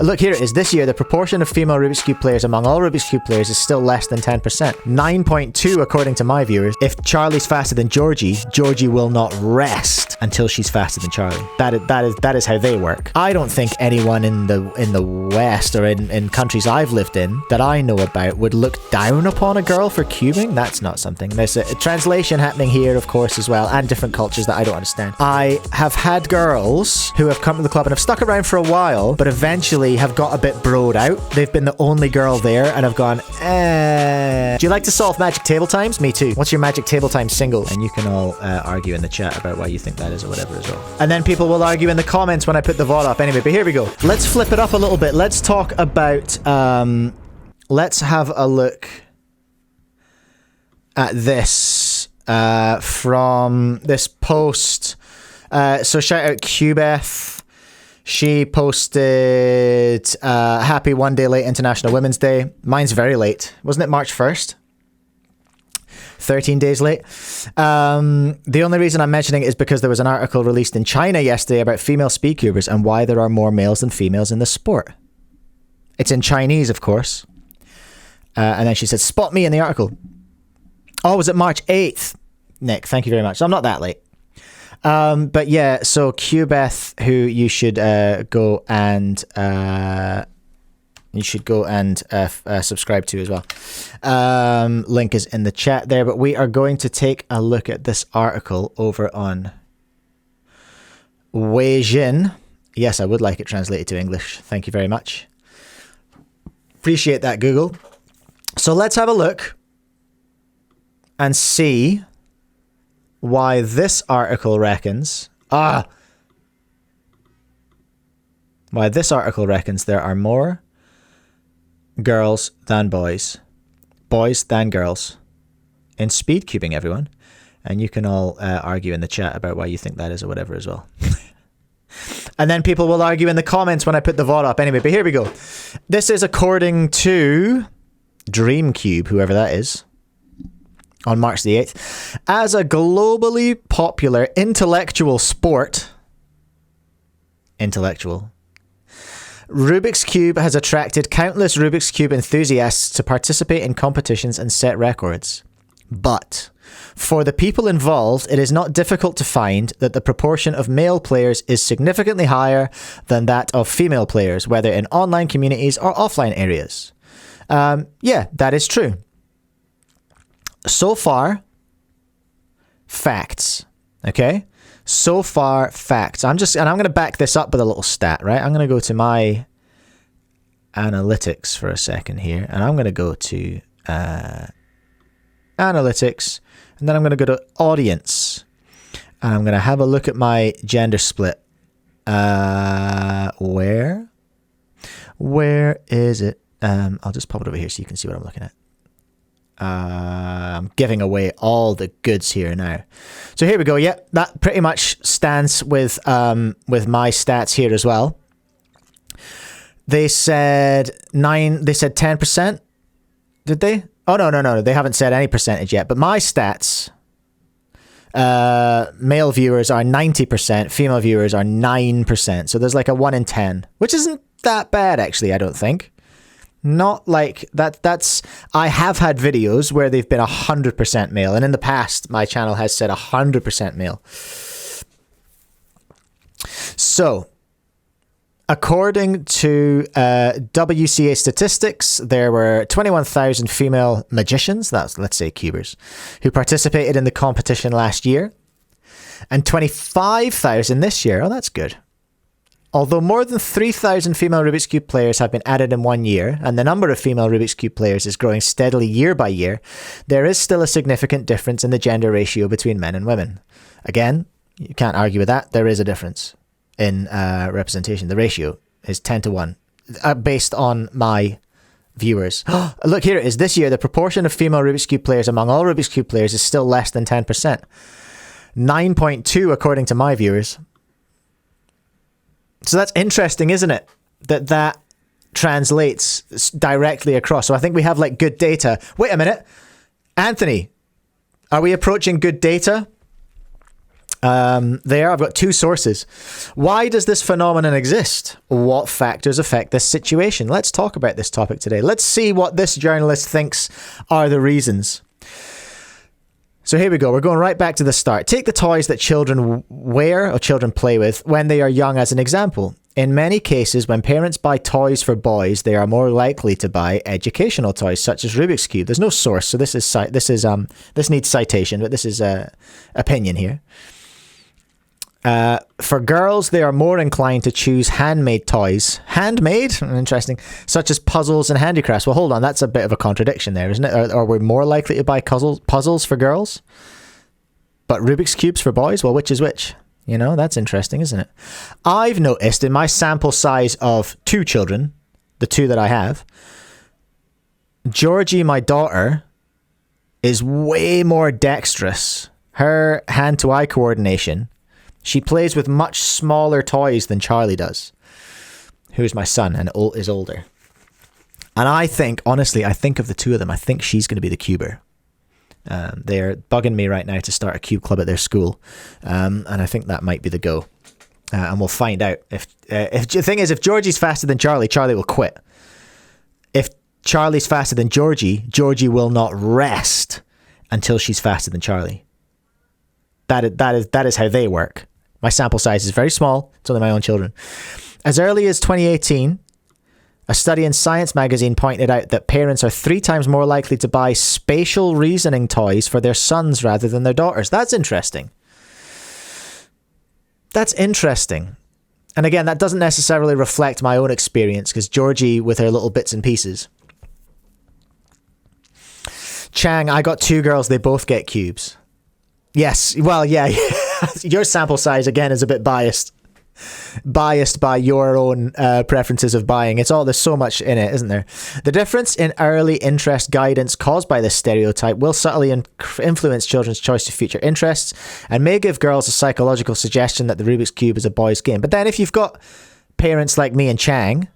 Look, here it is. This year, the proportion of female Rubik's Cube players among all Rubik's Cube players is still less than 10%. 9.2 according to my viewers. If Charlie's faster than Georgie, Georgie will not rest until she's faster than Charlie. That is how they work. I don't think anyone in the West or in countries I've lived in that I know about would look down upon a girl for cubing. That's not something. There's a translation happening here, of course, as well, and different cultures that I don't understand. I have had girls who have come to the club and have stuck around for a while, but eventually have got a bit broed out. They've been the only girl there and have gone, Do you like to solve magic table times? Me too. What's your magic table time single? And you can all argue in the chat about why you think that is or whatever as well. And then people will argue in the comments when I put the VOD up. Anyway, but here we go. Let's flip it up a little bit. Let's talk about, let's have a look at this from this post. So shout out Qbeth. She posted, happy 1 day late International Women's Day. Mine's very late. Wasn't it March 1st? 13 days late. The only reason I'm mentioning it is because there was an article released in China yesterday about female speedcubers and why there are more males than females in the sport. It's in Chinese, of course. And then she said, spot me in the article. Oh, was it March 8th? Nick, thank you very much. So I'm not that late. But yeah, so Qbeth, who you should go and subscribe to as well. Link is in the chat there. But we are going to take a look at this article over on Weijin. Yes, I would like it translated to English. Thank you very much. Appreciate that, Google. So let's have a look and see why this article reckons there are more girls than boys than girls in speed cubing, everyone. And you can all argue in the chat about why you think that is or whatever as well. And then people will argue in the comments when I put the VOD up. Anyway, but here we go. This is according to Dreamcube, whoever that is, on March the 8th. As a globally popular intellectual sport, Rubik's Cube has attracted countless Rubik's Cube enthusiasts to participate in competitions and set records. But for the people involved, it is not difficult to find that the proportion of male players is significantly higher than that of female players, whether in online communities or offline areas. Yeah, that is true. So far, facts. Okay? So far, facts. I'm going to back this up with a little stat, right? I'm going to go to my analytics for a second here, and I'm going to go to analytics, and then I'm going to go to audience, and I'm going to have a look at my gender split. Where is it? I'll just pop it over here so you can see what I'm looking at. I'm giving away all the goods here now. So here we go. Yep, that pretty much stands with my stats here as well. They said 10%. Did they? Oh no. They haven't said any percentage yet. But my stats, male viewers are 90%, female viewers are 9%. So there's like a 1 in 10, which isn't that bad actually, I don't think. Not like that. I have had videos where they've been 100% male, and in the past my channel has said 100% male. So according to WCA statistics, there were 21,000 female magicians, that's, let's say, cubers, who participated in the competition last year, and 25,000 this year. Oh, that's good. Although more than 3,000 female Rubik's Cube players have been added in 1 year, and the number of female Rubik's Cube players is growing steadily year by year, there is still a significant difference in the gender ratio between men and women. Again, you can't argue with that. There is a difference in representation. The ratio is 10 to 1, based on my viewers. Look, here it is. This year, the proportion of female Rubik's Cube players among all Rubik's Cube players is still less than 10%. 9.2 according to my viewers. So that's interesting, isn't it? That translates directly across. So I think we have like good data. Wait a minute. Anthony, are we approaching good data? There, I've got two sources. Why does this phenomenon exist? What factors affect this situation? Let's talk about this topic today. Let's see what this journalist thinks are the reasons. So here we go. We're going right back to the start. Take the toys that children wear or children play with when they are young as an example. In many cases, when parents buy toys for boys, they are more likely to buy educational toys, such as Rubik's Cube. There's no source, so this needs citation, but this is opinion here. For girls, they are more inclined to choose handmade toys. Handmade? Interesting. Such as puzzles and handicrafts. Well, hold on. That's a bit of a contradiction there, isn't it? Are we more likely to buy puzzles for girls, but Rubik's Cubes for boys? Well, which is which? You know, that's interesting, isn't it? I've noticed in my sample size of 2 children, the 2 that I have, Georgie, my daughter, is way more dexterous. Her hand-to-eye coordination... She plays with much smaller toys than Charlie does, who's my son and is older. And I think, honestly, I think of the 2 of them, I think she's going to be the cuber. They're bugging me right now to start a cube club at their school. And I think that might be the go. And we'll find out. If the thing is, if Georgie's faster than Charlie, Charlie will quit. If Charlie's faster than Georgie, Georgie will not rest until she's faster than Charlie. That is how they work. My sample size is very small. It's only my own children. As early as 2018, a study in Science magazine pointed out that parents are 3 times more likely to buy spatial reasoning toys for their sons rather than their daughters. That's interesting. That's interesting. And again, that doesn't necessarily reflect my own experience, because Georgie, with her little bits and pieces. Chang, I got 2 girls. They both get cubes. Yes, well, yeah, your sample size, again, is a bit biased by your own preferences of buying. There's so much in it, isn't there? The difference in early interest guidance caused by this stereotype will subtly influence children's choice of future interests and may give girls a psychological suggestion that the Rubik's Cube is a boy's game. But then if you've got parents like me and Chang,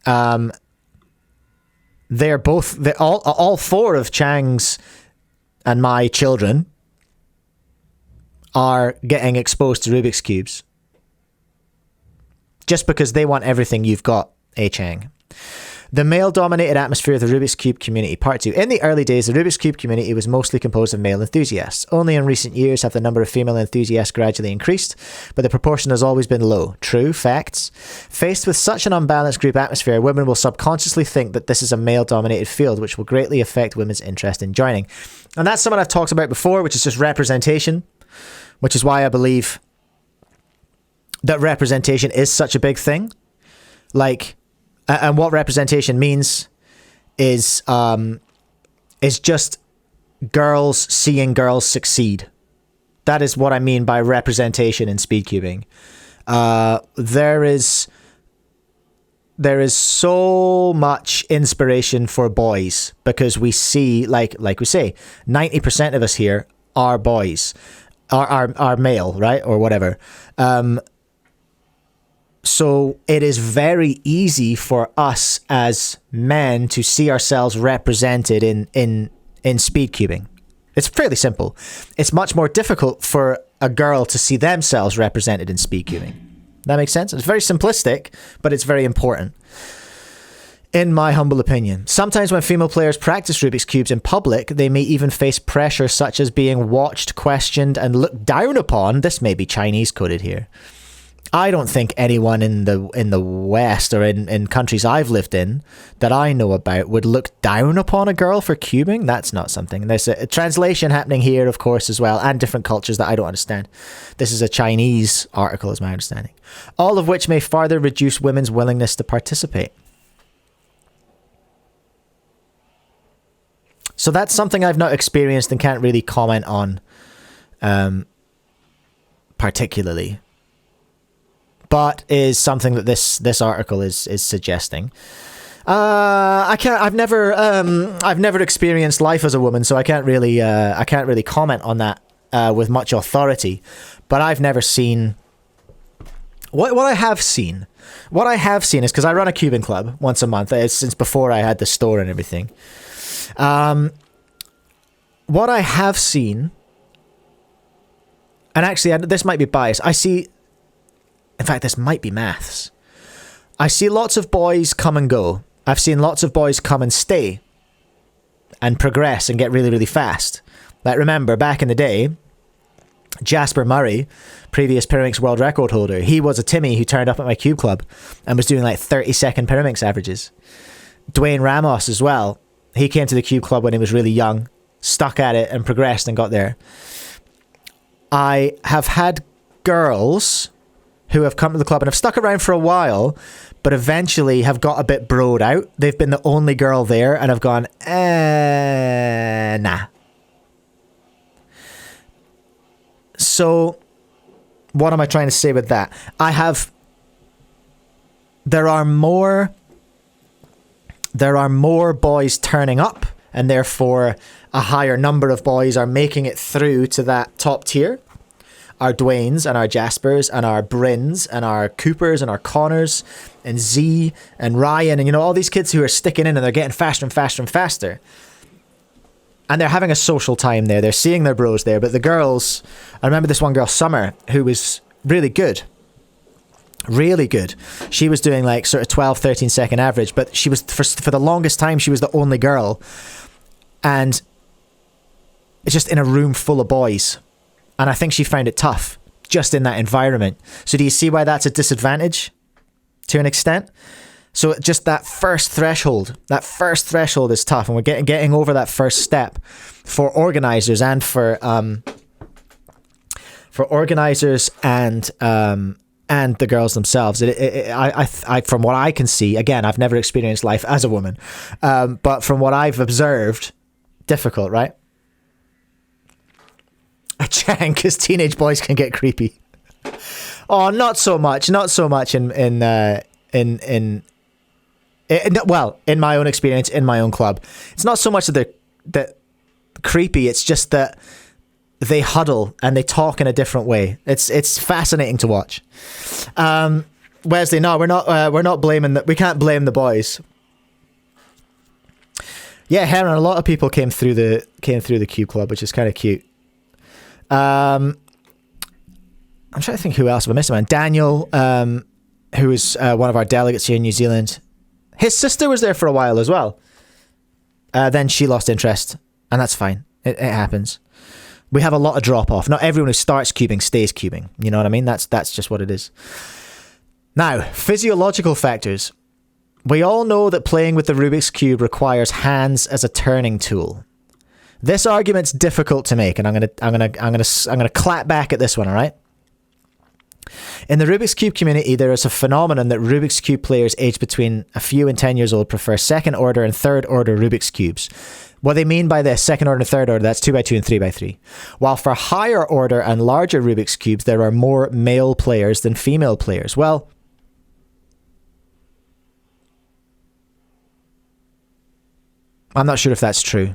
all 4 of Chang's and my children are getting exposed to Rubik's Cubes just because they want everything you've got, Chang. The male-dominated atmosphere of the Rubik's Cube community. Part 2. In the early days, the Rubik's Cube community was mostly composed of male enthusiasts. Only in recent years have the number of female enthusiasts gradually increased, but the proportion has always been low. True. Facts. Faced with such an unbalanced group atmosphere, women will subconsciously think that this is a male-dominated field, which will greatly affect women's interest in joining. And that's something I've talked about before, which is just representation. Which is why I believe that representation is such a big thing. Like, and what representation means is just girls seeing girls succeed. That is what I mean by representation in speedcubing. There is so much inspiration for boys because we see, like we say, 90% of us here are boys. Are male, right? Or whatever. So it is very easy for us as men to see ourselves represented in speedcubing. It's fairly simple. It's much more difficult for a girl to see themselves represented in speedcubing. That makes sense? It's very simplistic, but it's very important. In my humble opinion. Sometimes when female players practice Rubik's Cubes in public, they may even face pressure such as being watched, questioned, and looked down upon. This may be Chinese coded here. I don't think anyone in the West or in countries I've lived in that I know about would look down upon a girl for cubing. That's not something. There's a translation happening here, of course, as well, and different cultures that I don't understand. This is a Chinese article, is my understanding. All of which may further reduce women's willingness to participate. So that's something I've not experienced and can't really comment on particularly. But is something that this article is suggesting. I've never experienced life as a woman, so I can't really comment on that with much authority. But I've never seen what I have seen. What I have seen is, because I run a cubing club once a month. It's since before I had the store and everything. What I have seen and actually, this might be biased. In fact, this might be maths. I see lots of boys come and go. I've seen lots of boys come and stay and progress and get really, really fast. Like, remember, back in the day, Jasper Murray, previous Pyraminx world record holder, he was a Timmy who turned up at my cube club and was doing like 30-second Pyraminx averages. Dwayne Ramos as well. He came to the cube club when he was really young, stuck at it and progressed and got there. I have had girls who have come to the club and have stuck around for a while, but eventually have got a bit broed out. They've been the only girl there and have gone, nah. So, what am I trying to say with that? There are more boys turning up, and therefore a higher number of boys are making it through to that top tier. Our Dwaynes and our Jaspers and our Brins and our Coopers and our Connors and Z and Ryan and, all these kids who are sticking in and they're getting faster and faster and faster. And they're having a social time there. They're seeing their bros there. But the girls, I remember this one girl, Summer, who was really good. Really good. She was doing like sort of 12, 13 second average, but she was, for the longest time, she was the only girl. And it's just in a room full of boys. And I think she found it tough just in that environment. So do you see why that's a disadvantage to an extent? So just that first threshold is tough. And we're getting over that first step for organizers and for organizers and the girls themselves. I from what I can see, again, I've never experienced life as a woman, but from what I've observed, difficult, right? A chang, because teenage boys can get creepy. Oh, not so much in my own experience, in my own club. It's not so much that they're creepy, it's just that they huddle and they talk in a different way. It's fascinating to watch. Wesley, no, we're not blaming we can't blame the boys. Yeah, Heron, a lot of people came through the cube club, which is kind of cute. I'm trying to think who else have I missed, man. Daniel, who is one of our delegates here in New Zealand. His sister was there for a while as well. Then she lost interest, and that's fine. It happens. We have a lot of drop off. Not everyone who starts cubing stays cubing. You know what I mean? That's just what it is. Now, physiological factors. We all know that playing with the Rubik's Cube requires hands as a turning tool. This argument's difficult to make, and I'm gonna clap back at this one, all right? In the Rubik's Cube community, there is a phenomenon that Rubik's Cube players aged between a few and 10 years old prefer second order and third order Rubik's Cubes. What they mean by this, second order and third order, that's 2x2 and 3x3. While for higher order and larger Rubik's Cubes, there are more male players than female players. Well, I'm not sure if that's true.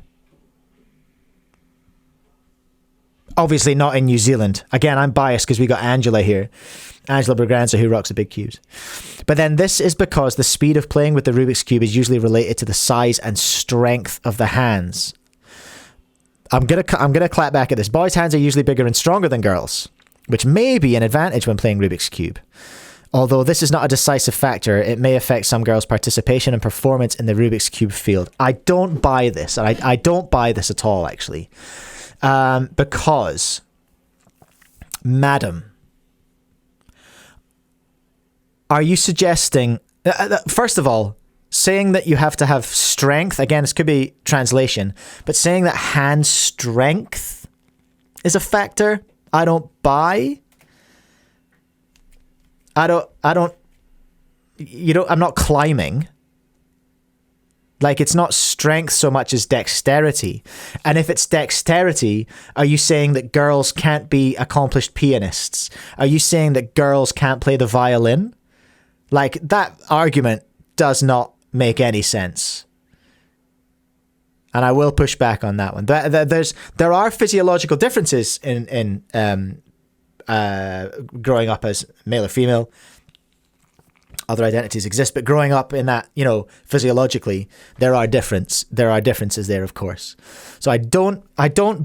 Obviously not in New Zealand. Again, I'm biased because we got Angela here. Angela Berganza, who rocks the big cubes. But then this is because the speed of playing with the Rubik's Cube is usually related to the size and strength of the hands. I'm gonna clap back at this. Boys' hands are usually bigger and stronger than girls, which may be an advantage when playing Rubik's Cube. Although this is not a decisive factor, it may affect some girls' participation and performance in the Rubik's Cube field. I don't buy this. I don't buy this at all, actually. Because, madam, are you suggesting, first of all, saying that you have to have strength, again, this could be translation, but saying that hand strength is a factor, I don't buy. I'm not climbing. Like, it's not strength so much as dexterity. And if it's dexterity, are you saying that girls can't be accomplished pianists? Are you saying that girls can't play the violin? Like, that argument does not make any sense. And I will push back on that one. There are physiological differences in growing up as male or female. Other identities exist, but growing up in that, physiologically, there are differences there, of course. So I don't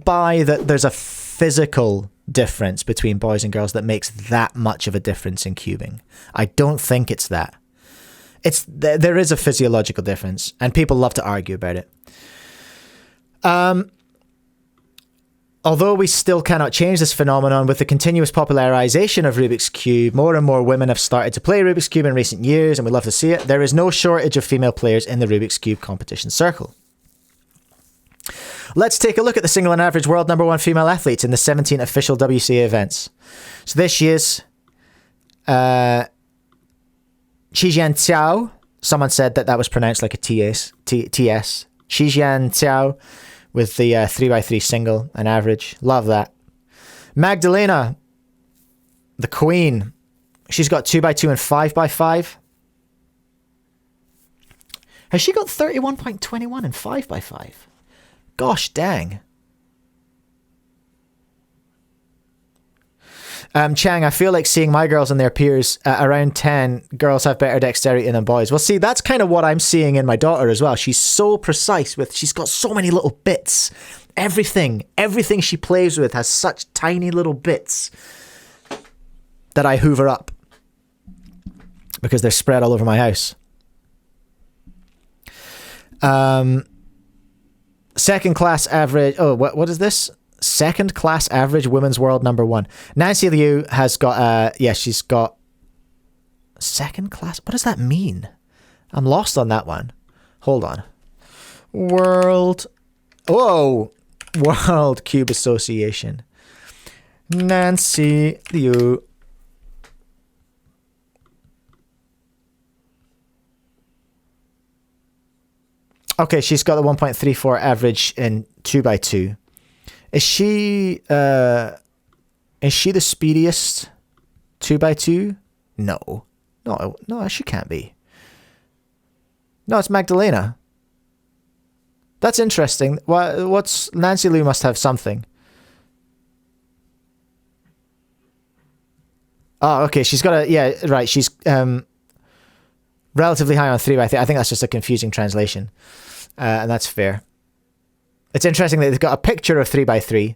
buy that there's a physical difference between boys and girls that makes that much of a difference in cubing. I don't think it's that. There is a physiological difference, and people love to argue about it. Although we still cannot change this phenomenon, with the continuous popularization of Rubik's Cube, more and more women have started to play Rubik's Cube in recent years, and we love to see it. There is no shortage of female players in the Rubik's Cube competition circle. Let's take a look at the single and average world #1 female athletes in the 17 official WCA events. So this year's Qijian Xiao. Someone said that was pronounced like a TS. Qijian Xiao with the 3x3 single and average. Love that. Magdalena, the queen. She's got 2x2 and 5x5. Has she got 31.21 and 5x5? Gosh dang. Chang, I feel like seeing my girls and their peers around 10, girls have better dexterity than boys. Well, see, that's kind of what I'm seeing in my daughter as well. She's so precise she's got so many little bits. Everything she plays with has such tiny little bits that I hoover up because they're spread all over my house. Second class average. Oh, what is this? Second class average women's world #1. Nancy Liu has got, she's got second class. What does that mean? I'm lost on that one. Hold on. World Cube Association. Nancy Liu. Okay, she's got the 1.34 average in 2x2. Is she the speediest 2x2? No, she can't be. No, it's Magdalena. That's interesting. What's Nancy Liu must have something. Oh, okay. She's got right. She's relatively high on 3x3. I think that's just a confusing translation, and that's fair. It's interesting that they've got a picture of 3x3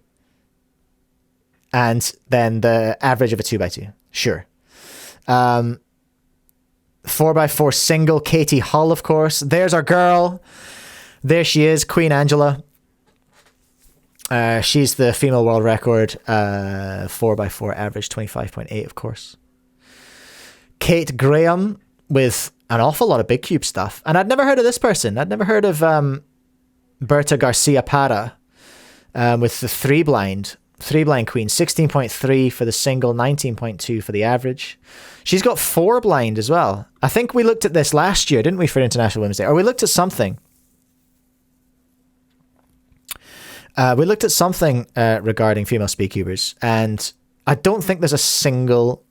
and then the average of a 2x2. Sure. 4x4 single, Katie Hull, of course. There's our girl. There she is, Queen Angela. She's the female world record. 4x4 average, 25.8, of course. Kate Graham with an awful lot of big cube stuff. And I'd never heard of this person. I'd never heard of Berta Garcia Para with the three blind queen. 16.3 for the single, 19.2 for the average. She's got 4 blind as well. I think we looked at this last year, didn't we, for International Women's Day? Or we looked at something. Regarding female speedcubers, and I don't think there's a single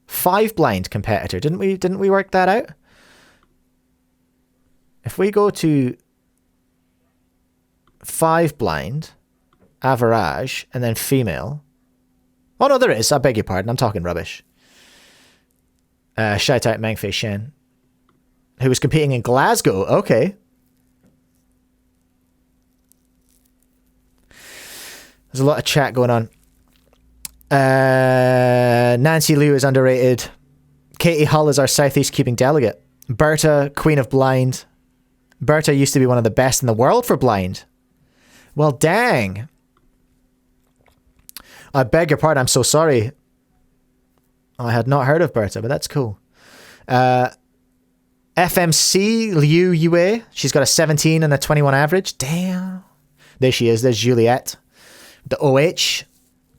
5 blind competitor. Didn't we work that out? If we go to 5 blind, average, and then female. Oh no, there is. I beg your pardon. I'm talking rubbish. Shout out Mengfei Shen, who was competing in Glasgow. Okay. There's a lot of chat going on. Nancy Liu is underrated. Katie Hull is our Southeast cubing delegate. Berta, Queen of Blind. Berta used to be one of the best in the world for blind. Well, dang. I beg your pardon. I'm so sorry. I had not heard of Berta, but that's cool. FMC Liu Yue. She's got a 17 and a 21 average. Damn. There she is. There's Juliet. The OH.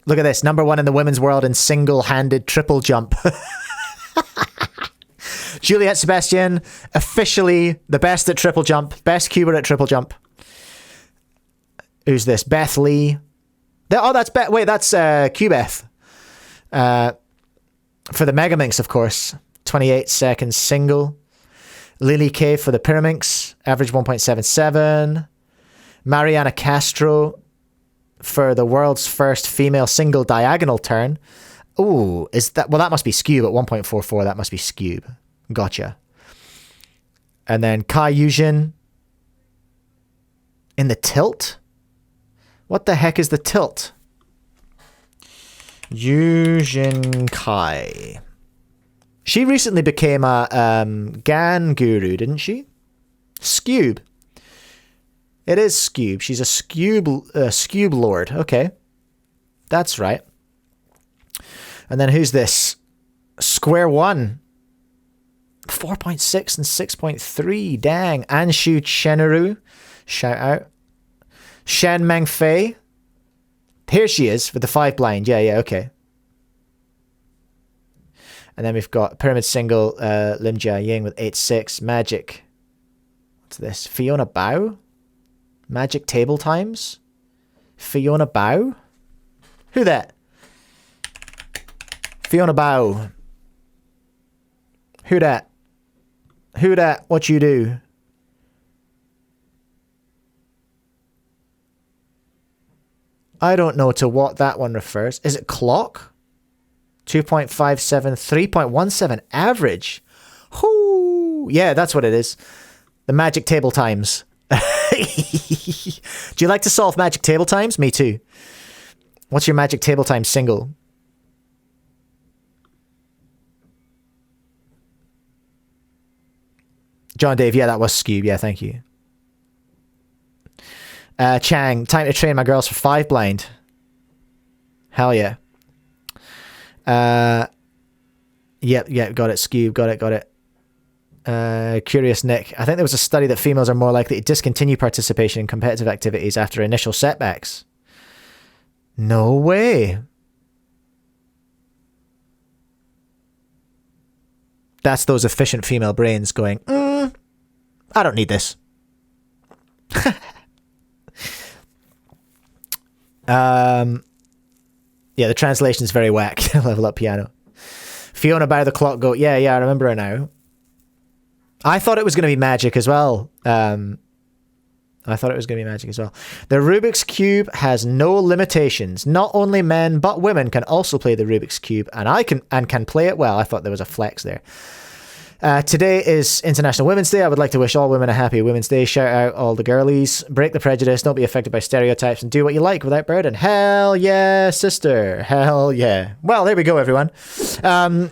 Look at this. #1 in the women's world in single-handed triple jump. Juliet Sebastian, officially the best at triple jump. Best cuber at triple jump. Who's this? Beth Lee. That's Beth. Wait, that's Cubeth. For the Megaminx, of course. 28 seconds single. Lily K for the Pyraminx. Average 1.77. Mariana Castro for the world's first female single diagonal turn. Ooh, that must be Scube at 1.44. That must be Scube. Gotcha. And then Kai Yujin in the tilt. What the heck is the tilt? Yujin Kai. She recently became a Gan guru, didn't she? Scube. It is Scube. She's a Scube lord. Okay. That's right. And then who's this? Square One. 4.6 and 6.3. Dang. Anshu Chenuru. Shout out. Shen Mengfei. Here she is with the 5 blind. Yeah, okay. And then we've got Pyramid Single, Lim Jia Ying with 8.6. Magic. What's this? Fiona Bao? Magic Table Times? Fiona Bao? Who that? Fiona Bao. Who that? Who that? What you do? I don't know to what that one refers. Is it clock? 2.57, 3.17 average. Whoo! Yeah, that's what it is. The Magic Table Times. Do you like to solve Magic Table Times? Me too. What's your Magic Table Times single? John Dave, yeah, that was Scube. Yeah, thank you. Chang, time to train my girls for 5 blind. Hell yeah. Yep, got it. Scube, got it. Curious Nick, I think there was a study that females are more likely to discontinue participation in competitive activities after initial setbacks. No way. That's those efficient female brains going, I don't need this. Yeah, the translation's very whack. Level Up Piano. Fiona by the Clock Goat. Yeah, I remember her now. I thought it was going to be Magic as well. The Rubik's Cube has no limitations. Not only men, but women can also play the Rubik's Cube, and can play it well. I thought there was a flex there. Today is International Women's Day. I would like to wish all women a happy Women's Day. Shout out all the girlies. Break the prejudice. Don't be affected by stereotypes and do what you like without burden. Hell yeah, sister. Hell yeah. Well, there we go, everyone. I'm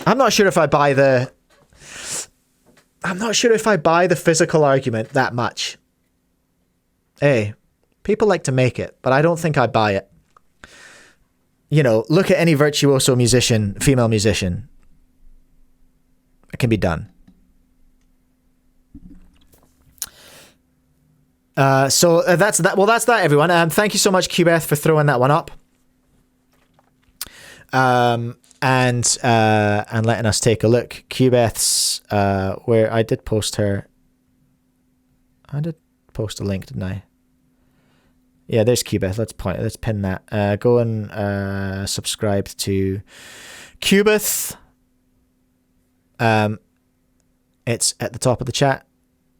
not sure if I buy the physical argument that much. Hey, people like to make it, but I don't think I buy it. You know, look at any virtuoso musician, female musician. It can be done. So that's that. Well, that's that, everyone. Thank you so much, Qbeth, for throwing that one up. And letting us take a look. Qbeth's where I did post her. I did post a link, didn't I? Yeah, there's Qbeth. Let's pin that. Go and subscribe to Qbeth. It's at the top of the chat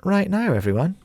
right now, everyone.